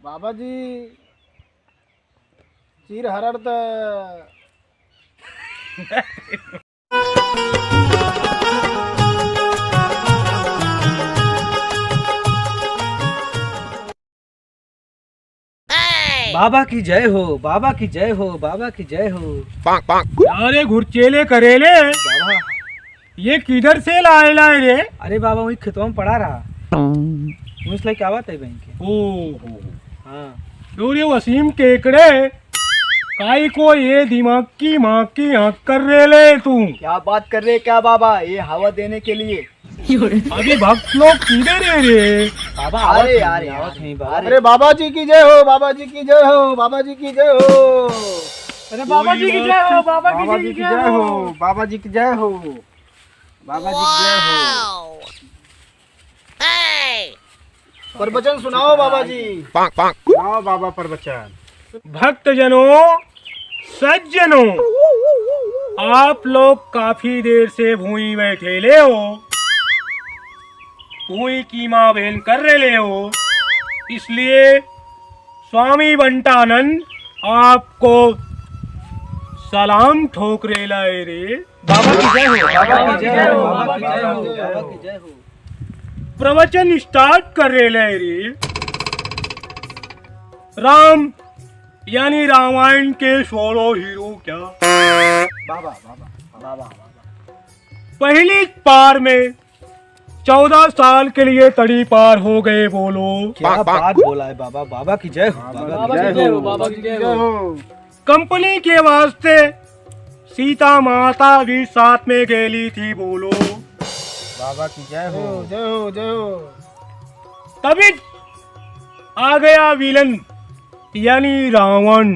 बाबा जी चीर हरड़ त बाबा की जय हो, बाबा की जय हो, बाबा की जय हो। अरे घुरचेले करेले बाबा ये किधर से लाए लाए रे? अरे बाबा वही खेतों में पड़ा रहा मुझे क्या बात है बहन के। ओ हाँ तो ये वसीम केकड़े काई को ये दिमाग की माँ की हक कर रहे ले तू। क्या बात कर रहे क्या बाबा, ये हवा देने के लिए। अभी भक्त लोग किधर है रे? बाबा अरे आवत यार आवत नहीं बाबा। अरे बाबा जी की जय हो, बाबा जी की जय हो, बाबा जी की जय हो। अरे बाबा जी की जय हो, बाबा बाबा जी की जय हो, बाबा जी की जय हो, बाबा जी की जय हो। प्रवचन सुनाओ बाबा जी। सुनाओ बाबा प्रवचन। भक्त जनों सज्जनों, आप लोग काफी देर से भूई बैठे ले हो, भूई की माँ बहन कर रहे हो, इसलिए स्वामी बंटानंद आपको सलाम ठोक रे लाए रे। बाबा की जय हो, बाबा की जय हो, बाबा की जय हो, बाबा की जय हो। प्रवचन स्टार्ट कर रहे लाए रे। राम यानी रामायण के 16 हीरो क्या बाबा बाबा बाबा पहली पार में 14 साल के लिए तड़ी पार हो गए। बोलो क्या बात बोला है बाबा, बाबा की जय हो, बाबा की जय हो, बाबा की जय हो। कंपनी के वास्ते सीता माता भी साथ में गेली थी। बोलो बाबा की जय हो, जय हो, जय हो। तभी आ गया विलन यानी रावण।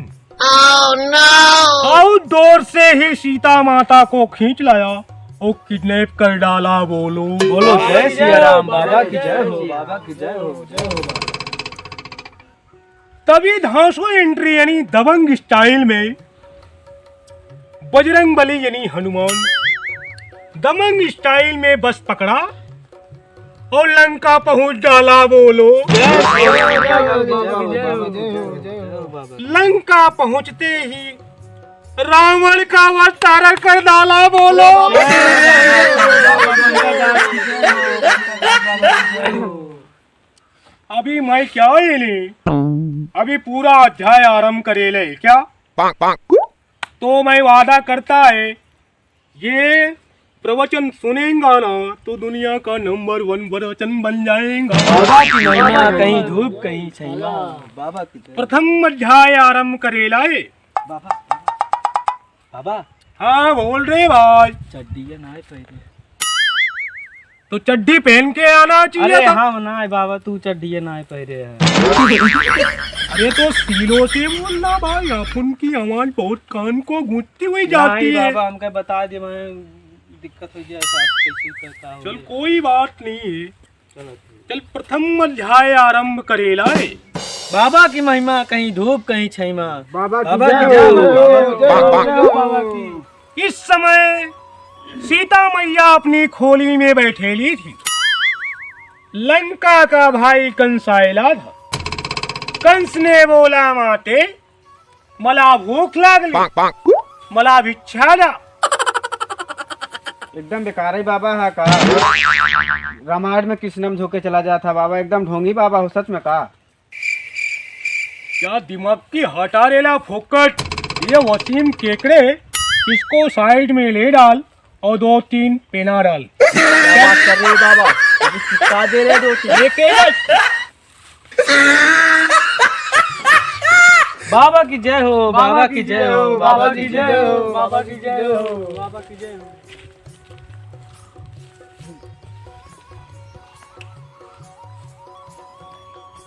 आउटडोर से ही सीता माता को खींच लाया और किडनैप कर डाला। बोलो बोलो जय सिया राम, बाबा की जय हो, बाबा की जय हो, जय हो। तभी धांसू एंट्री यानी दबंग स्टाइल में बजरंग बली यानी हनुमान दबंग स्टाइल में बस पकड़ा और लंका पहुंच डाला। बोलो लंका पहुंचते ही रावण का अवतारण कर डाला। बोलो अभी मैं क्या ले अभी पूरा अध्याय आरंभ करेले क्या? तो मैं वादा करता है ये प्रवचन सुनेगा ना तो दुनिया का नंबर 1 प्रवचन बन जाएगा। बाबा की महिमा कहीं धूप कहीं छैमा, बाबा की जय। प्रथम अध्याय आरंभ करेला है। बाबा बाबा हाँ बोल रहे भाई। चड्डी ना पहले तो चड्डी पहन के आना चाहिए अरे था। हाँ ना बाबा तू चड्डी ना पहले है। अरे तो सीलों से बोलना भाई, अपन की आवाज बहुत कान को गूंजती हुई जाती है। बाबा हमको बता दे, मैं दिक्कत हो जाए कैसे करता हूँ। चल कोई बात नहीं है। चलो चल प्रथम अध्याय आरंभ करेला है। बाबा की महिमा कहीं धूप कहीं छैमा, बाबा की बाबा की जय जय हो, हो, जय हो, बाबा जय हो, बाबा की। इस समय सीता मैया अपनी खोली में बैठेली थी। लंका का भाई कंस आयला था। कंस ने बोला माते मला भूख लागली, मला भिक्षा दा। एकदम बेकार है बाबा है का। रामायण में कृष्णम झोंके चला जाता बाबा, एकदम ढोंगी बाबा हो सच में का। क्या दिमाग की हटा रेला फोकट। ये वसीम केकड़े इसको साइड में ले डाल और 2-3 पेना डाल। क्या बात कर रहे हो बाबा, अभी चिपका दे रहे 2-3। बाबा की जय हो, बाबा की जय हो, बाबा की जय हो, बाबा की जय हो, बाबा की जय हो।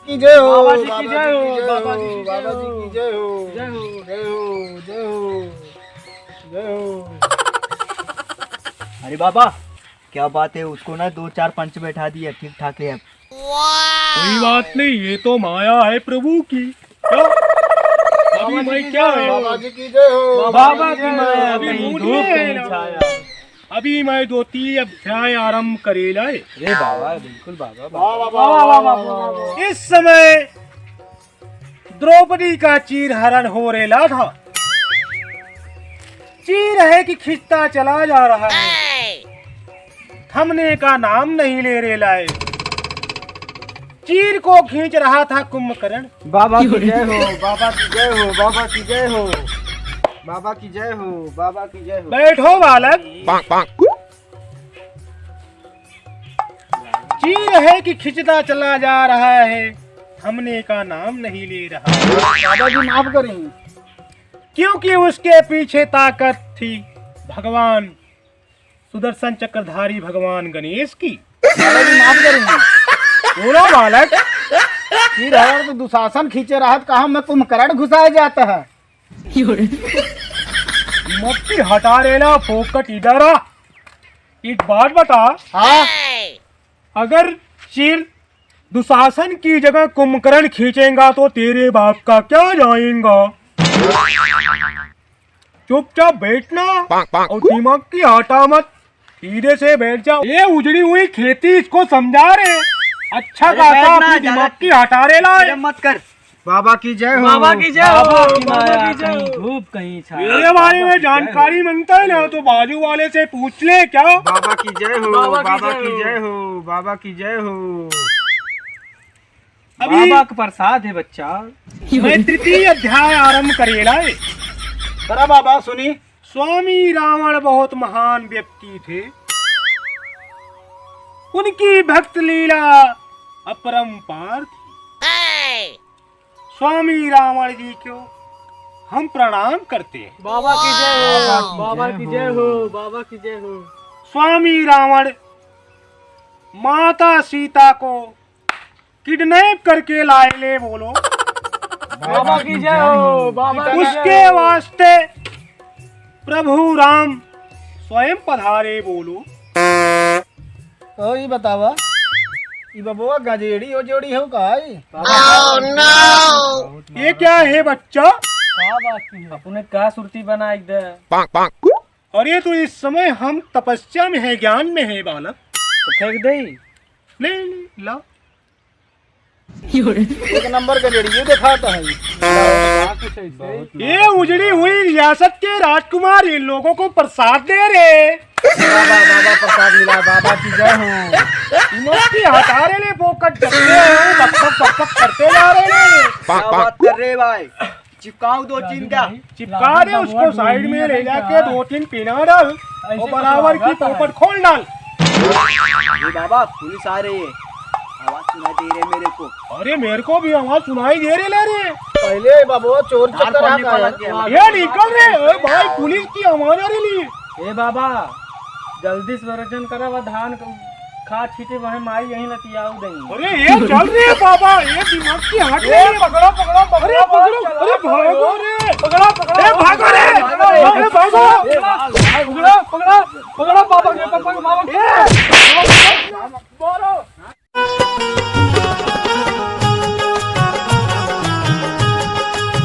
की जय हो, बाबा जी की जय हो, बाबा जी की जय बाबा हो, जी की जय हो, जय हो। जय हो, जय हो, जय हो। अरे बाबा क्या बात है, उसको ना 2-4 पंच बैठा दिया, ठीक ठाक है। कोई बात नहीं, ये तो माया है प्रभु की। क्या? अभी मैं क्या है? बाबा जी की जय हो, बाबा की माया अभी कहीं मूड धूप में है कहीं ना। छाया। अभी मैं 2-3 अध्याय आरंभ करेला है। अरे बाबा बिल्कुल बाबा, वाह वाह वाह वाह वाह वाह। इस समय द्रौपदी का चीर हरण हो रेला था। चीर है कि खिंचता चला जा रहा है, थमने का नाम नहीं ले रेला है। चीर को खींच रहा था कुंभकर्ण। बाबा की जय हो, बाबा की जय हो, बाबा की जय हो, बाबा की जय हो, बाबा की जय हो। बैठो बालक। चीर है कि खिंचता चला जा रहा है, थमने का नाम नहीं ले रहा। बाबा जी माफ करें। क्योंकि उसके पीछे ताकत थी भगवान सुदर्शन चक्रधारी भगवान गणेश की। बाबा जी माफ करें। बोलो बालक। चीर हरण तो दुशासन खींचे रहत, कहा मैं कुंभकर्ण घुसाया जाता है। मक्की हटा रेला फोकट इधर आ। एक बात बता, हाँ अगर चीर दुशासन की जगह कुंभकर्ण खींचेगा तो तेरे बाप का क्या जाएगा? चुपचाप बैठना और दिमाग की हटा मत, धीरे से बैठ जाओ। ये उजड़ी हुई खेती इसको समझा रहे। अच्छा अरे खासा बैठना, अपनी ज्यादा दिमाग की हटा रेला है। मत कर। बाबा की जय हो, बाबा की जय हो, बाबा की बाबा माया, की जय कहीं हो। धूप कहीं छाया। मेरे बारे में जानकारी मांगता है ना तो बाजू वाले से पूछ ले क्या। बाबा की जय हो, बाबा की बाबा जय की हो। जय हो, बाबा की जय हो। अभी बाबा का प्रसाद है बच्चा। मैं तृतीय अध्याय आरंभ करेला है। करा बाबा सुनी। स्वामी रावण बहुत महान व्यक्ति थे। उनकी भक्त लीला अपरंपार थी। स्वामी रावण जी को हम प्रणाम करते हैं। बाबा की जय हो, बाबा की जय हो, बाबा की जय हो। स्वामी रावण माता सीता को किडनैप करके लाए ले। बोलो बाबा की जय हो, बाबा की जय उसके हो। वास्ते प्रभु राम स्वयं पधारे। बोलो तो ये बतावा, ये बबुआ गजेड़ी हो जोड़ी हो का? ये क्या है बच्चा? क्या बात की है? अपने क्या सुरती बना एकदम। अरे तो इस समय हम तपस्या में है, ज्ञान में है बालक। तो फेंक दे। ले ले ला। एक नंबर गजेड़ी ये दिखाता है। ये उजड़ी हुई रियासत के राजकुमार इन लोगों को प्रसाद दे रहे। बाबा बाबा प्रसाद मिला, बाबा की जय हो। मस्ती हटा रहे ले, फोकट करते हैं, बक करते जा रहे हैं। क्या बात कर रहे भाई? चिपकाऊं दो चीन क्या? चिपका दे उसको, साइड में ले जाके 2-3 पीना डाल और बराबर की पोपट खोल डाल। ये बाबा पुलिस आ रही है, आवाज सुनाई दे रही है मेरे को। अरे मेरे को भी आवाज सुनाई दे रही रे। पहले बबुआ चोर धार चक्कर पड़ने का वाला है। क्या? ये निकल रहे। अरे भाई पुलिस की आवाज आ रही। ए बाबा जल्दी से वर्जन करा, वह धान खा छीटे वह माई यहीं लतियाऊ देंगे। अरे ये चल रही है बाबा, ये दिमाग की हट रही है। पकड़ो पकड़ो पकड़ो, अरे पकड़ो, अरे भागो रे, पकड़ो पकड़ो, भागो रे, अरे भागो, पकड़ो पकड़ो,